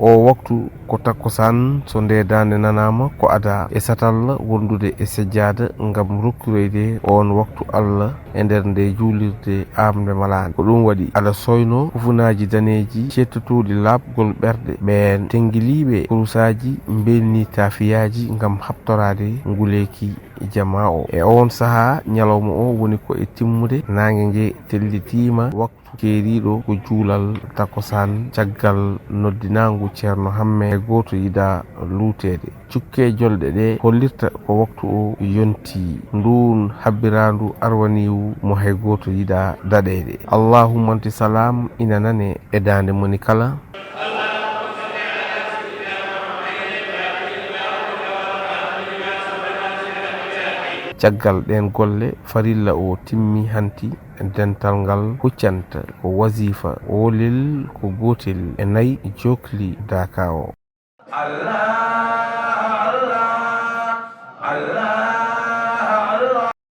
o waktu ko takkosan so ndedande nanama ko ada e satalla wondude e sejjada ngam rokkuroyde on waktu Allah e nder nde juulirde amde malade ko ɗum waɗi aɗa soyno ufunaji daneji cettotuɗi labgol ɓerde ɓen tengiliɓe kurusaji belni tafiyaji ngam habtorade nguleki jama o e on saaha ñalawma o woni ko e timmude nangue ngue tellitima waktu keeriɗo ko juulal takosan caggal noddinagu ceerno hamme e goto yida luutede cukke jolɗe ɗe hollirta ko waktu o yonti ndun habbirandu arwaniwu mo hay goto yida daɗede allahumma anti salam ina nane e dande moni kala caggal ɗen golle farilla o timmi hanti dental ngal huccanta ko wasifa olel ko gotel e nayi jokli daka o.